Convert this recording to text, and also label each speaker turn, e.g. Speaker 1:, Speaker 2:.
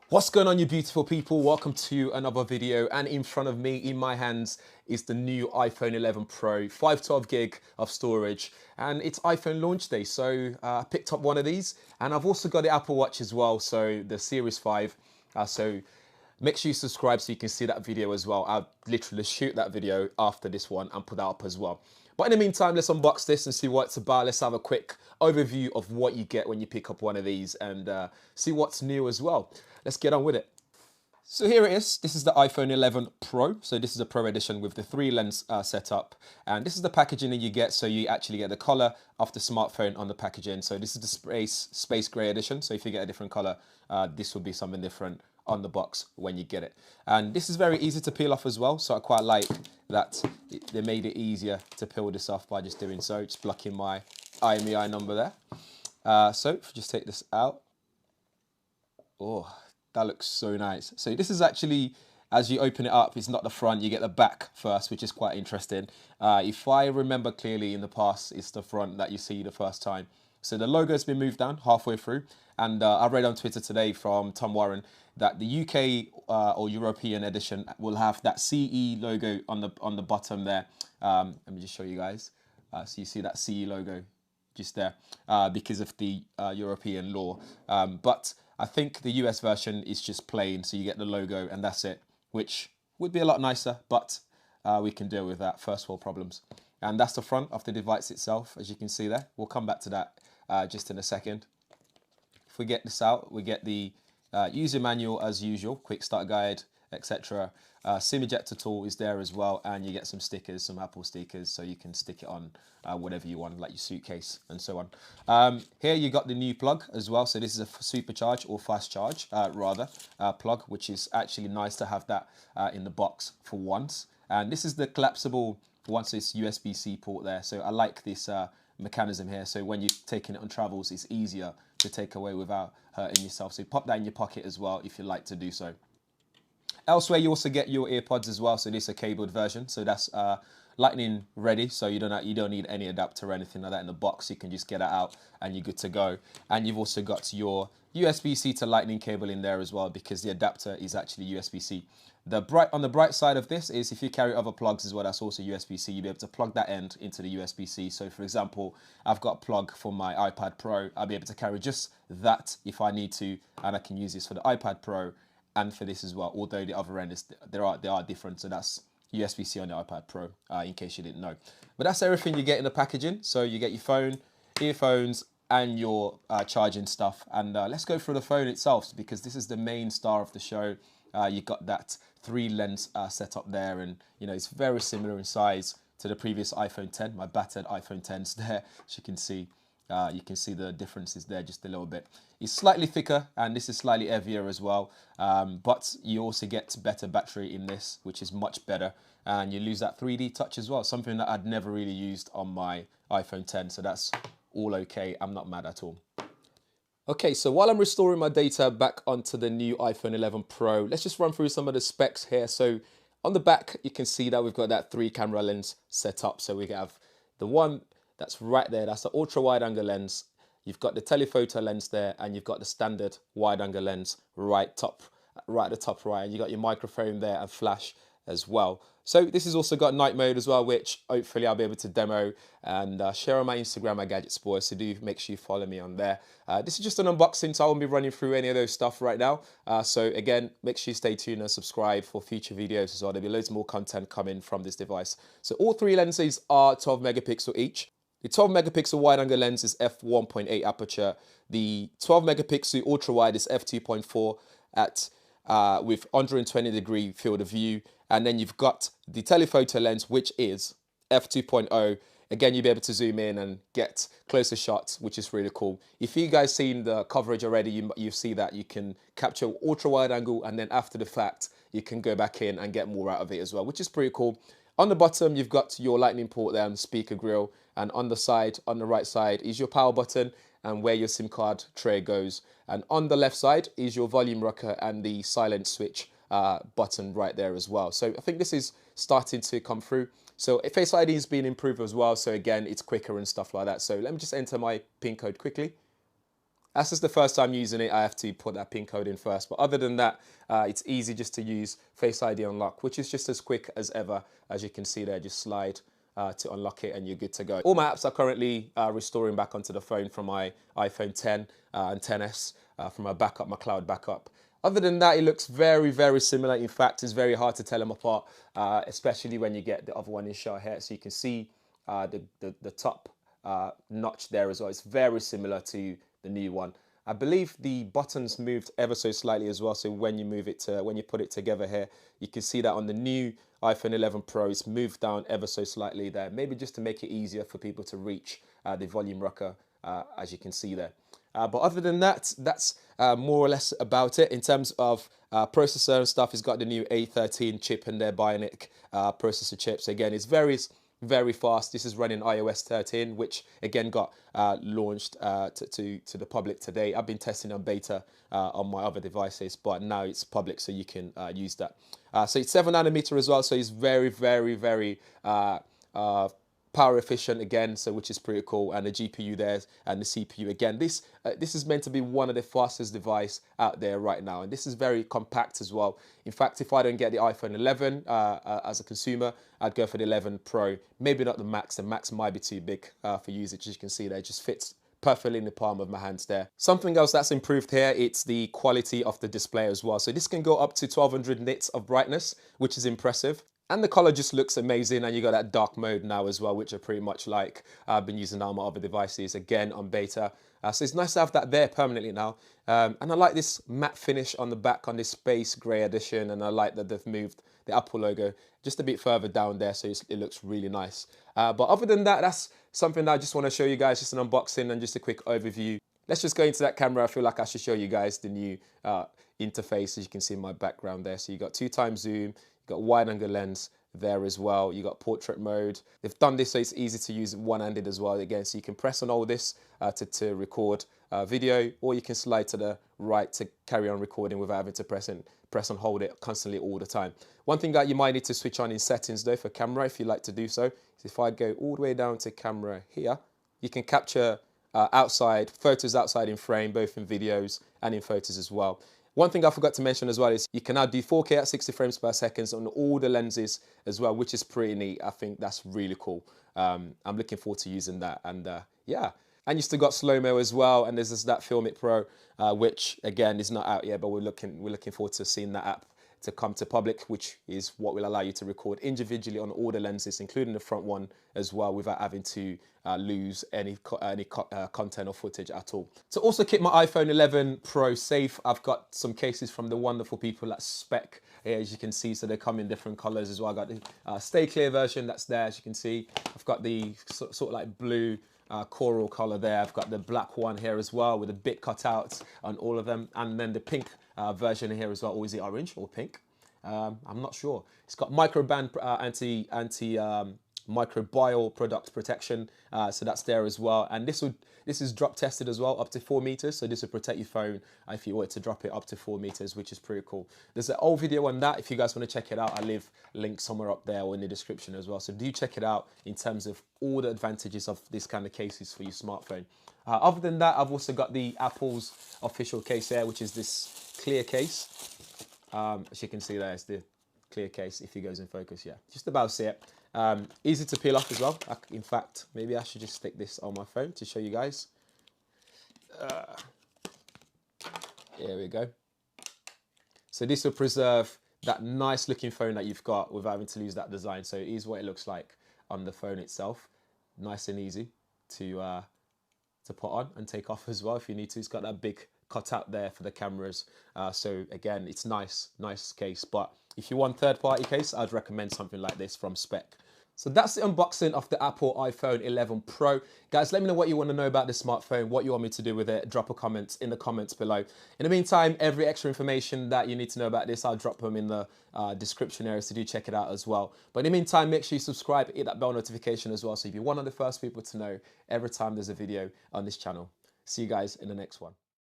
Speaker 1: What's going on, you beautiful people? Welcome to another video, and in front of me, in my hands, is the new iPhone 11 Pro, 512 gig of storage, and it's iPhone launch day. So I picked up one of these, and I've also got the Apple Watch as well, so the Series 5. So make sure you subscribe so you can see that video as well. I'll literally shoot that video after this one and put that up as well. But in the meantime, let's unbox this and see what it's about. Let's have a quick overview of what you get when you pick up one of these and see what's new as well. Let's get on with it. So here it is. This is the iPhone 11 Pro. So this is a Pro edition with the 3-lens setup. And this is the packaging that you get. So you actually get the color of the smartphone on the packaging. So this is the space gray edition. So if you get a different color, this will be something different on the box when you get it. And this is very easy to peel off as well. So I quite like that they made it easier to peel this off by just doing so. Just blocking my IMEI number there. So if you just take this out. Oh, that looks so nice. So this is actually, as you open it up, it's not the front, you get the back first, which is quite interesting. If I remember clearly in the past, it's the front that you see the first time. So the logo has been moved down halfway through. And I read on Twitter today from Tom Warren that the UK or European edition will have that CE logo on the bottom there. Let me just show you guys. So you see that CE logo just there because of the European law. But I think the US version is just plain, so you get the logo and that's it, which would be a lot nicer, but we can deal with that, first world problems. And that's the front of the device itself, as you can see there. We'll come back to that just in a second. If we get this out, we get the user manual as usual, quick start guide, etc. SIM ejector tool is there as well, and you get some stickers, some Apple stickers, so you can stick it on whatever you want, like your suitcase and so on. Here you got the new plug as well. So this is a supercharge or fast charge plug, which is actually nice to have that in the box for once. And this is the collapsible once it's USB-C port there. So I like this mechanism here. So when you're taking it on travels, it's easier to take away without hurting yourself. So pop that in your pocket as well if you like to do so. Elsewhere, you also get your earpods as well. So this is a cabled version. So that's lightning ready. So you don't need any adapter or anything like that in the box. You can just get it out and you're good to go. And you've also got your USB-C to lightning cable in there as well, because the adapter is actually USB-C. On the bright side of this is if you carry other plugs as well, that's also USB-C, you'll be able to plug that end into the USB-C. So for example, I've got a plug for my iPad Pro. I'll be able to carry just that if I need to, and I can use this for the iPad Pro and for this as well, although the other end is they are different. So that's USB-C on the iPad Pro, in case you didn't know. But that's everything you get in the packaging. So you get your phone, earphones, and your charging stuff. And let's go through the phone itself, because this is the main star of the show. You got that 3-lens setup there, and it's very similar in size to the previous iPhone 10, my battered iPhone 10s there, as you can see. You can see the differences there just a little bit. It's slightly thicker and this is slightly heavier as well, but you also get better battery in this, which is much better, and you lose that 3D touch as well, something that I'd never really used on my iPhone 10, so that's all okay. I'm not mad at all. Okay, so while I'm restoring my data back onto the new iPhone 11 Pro, let's just run through some of the specs here. So on the back, you can see that we've got that 3-camera lens set up. So we have the one that's right there, that's the ultra wide angle lens. You've got the telephoto lens there, and you've got the standard wide angle lens right at the top right, and you got your microphone there and flash as well. So this has also got night mode as well, which hopefully I'll be able to demo and share on my Instagram at Gadgets Boys, so do make sure you follow me on there. This is just an unboxing, so I won't be running through any of those stuff right now. So again, make sure you stay tuned and subscribe for future videos as well. There'll be loads more content coming from this device. So all 3 lenses are 12 megapixel each. The 12 megapixel wide angle lens is f1.8 aperture. The 12 megapixel ultra wide is f2.4 at with 120-degree field of view. And then you've got the telephoto lens, which is f2.0. Again, you'll be able to zoom in and get closer shots, which is really cool. If you guys seen the coverage already, you see that you can capture ultra wide angle, and then after the fact, you can go back in and get more out of it as well, which is pretty cool. On the bottom, you've got your lightning port there and speaker grill. And on the side, on the right side, is your power button and where your SIM card tray goes. And on the left side is your volume rocker and the silent switch button right there as well. So I think this is starting to come through. So Face ID has been improved as well. So again, it's quicker and stuff like that. So let me just enter my PIN code quickly. That's just the first time using it. I have to put that PIN code in first. But other than that, it's easy just to use Face ID unlock, which is just as quick as ever. As you can see there, just slide to unlock it and you're good to go. All my apps are currently restoring back onto the phone from my iPhone 10 and 10s from my backup, my cloud backup. Other than that, it looks very, very similar. In fact, it's very hard to tell them apart, especially when you get the other one in shot here. So you can see the top notch there as well. It's very similar to the new one. I believe the buttons moved ever so slightly as well. So when you move it to, when you put it together here, you can see that on the new iPhone 11 Pro, it's moved down ever so slightly there. Maybe just to make it easier for people to reach the volume rocker, as you can see there. But other than that, that's more or less about it. In terms of processor and stuff, it's got the new A13 chip in there, Bionic processor chips. Again, it's very fast. This is running iOS 13, which again got launched to the public today. I've been testing on beta on my other devices, but now it's public, so you can use that. So it's 7nm as well, so it's very power efficient again, so which is pretty cool. And the GPU there and the CPU again. This is meant to be one of the fastest device out there right now, and this is very compact as well. In fact, if I don't get the iPhone 11 as a consumer, I'd go for the 11 Pro. Maybe not the Max. The Max might be too big for usage. As you can see there, it just fits perfectly in the palm of my hands there. Something else that's improved here, it's the quality of the display as well. So this can go up to 1200 nits of brightness, which is impressive. And the color just looks amazing, and you got that dark mode now as well, which I pretty much like. I've been using on my other devices, again on beta. So it's nice to have that there permanently now. And I like this matte finish on the back on this space gray edition, and I like that they've moved the Apple logo just a bit further down there, so it looks really nice. But other than that, that's something that I just want to show you guys, just an unboxing and just a quick overview. Let's just go into that camera. I feel like I should show you guys the new interface, as you can see in my background there. So you got 2x zoom, you got wide angle lens there as well. You got portrait mode. They've done this so it's easy to use one-handed as well. Again, so you can press on all this to record video, or you can slide to the right to carry on recording without having to press and hold it constantly all the time. One thing that you might need to switch on in settings though for camera, if you like to do so, is if I go all the way down to camera here, you can capture outside photos outside in frame, both in videos and in photos as well. One thing I forgot to mention as well is you can now do 4K at 60 frames per second on all the lenses as well, which is pretty neat. I think that's really cool. I'm looking forward to using that, and yeah. And you still got slow-mo as well, and there's that Film It Pro, which again is not out yet, but we're looking forward to seeing that app to come to public, which is what will allow you to record individually on all the lenses, including the front one as well, without having to lose any content or footage at all. To also keep my iPhone 11 Pro safe, I've got some cases from the wonderful people at Spec here, as you can see. So they come in different colors as well. I got the Stay Clear version that's there, as you can see. I've got the sort of like blue coral color there. I've got the black one here as well with a bit cut out on all of them, and then the pink version here as well, or is it orange or pink? I'm not sure. It's got microband microbial product protection, so that's there as well. And this is drop tested as well, up to 4 meters. So this will protect your phone if you were to drop it up to 4 meters, which is pretty cool. There's an old video on that. If you guys want to check it out, I'll leave a link somewhere up there or in the description as well. So do check it out in terms of all the advantages of this kind of cases for your smartphone. Other than that, I've also got the Apple's official case here, which is this clear case. As you can see there, it's the clear case. If it goes in focus, yeah, just about see it. Easy to peel off as well. In fact, maybe I should just stick this on my phone to show you guys. Here we go. So this will preserve that nice looking phone that you've got without having to lose that design. So it is what it looks like on the phone itself. Nice and easy to put on and take off as well if you need to. It's got that big cut out there for the cameras. So again, it's nice case. But if you want third-party case, I'd recommend something like this from Spec. So that's the unboxing of the Apple iPhone 11 Pro. Guys, let me know what you want to know about this smartphone, what you want me to do with it. Drop a comment in the comments below. In the meantime, every extra information that you need to know about this, I'll drop them in the description area, so do check it out as well. But in the meantime, make sure you subscribe, hit that bell notification as well, so you'll be one of the first people to know every time there's a video on this channel. See you guys in the next one.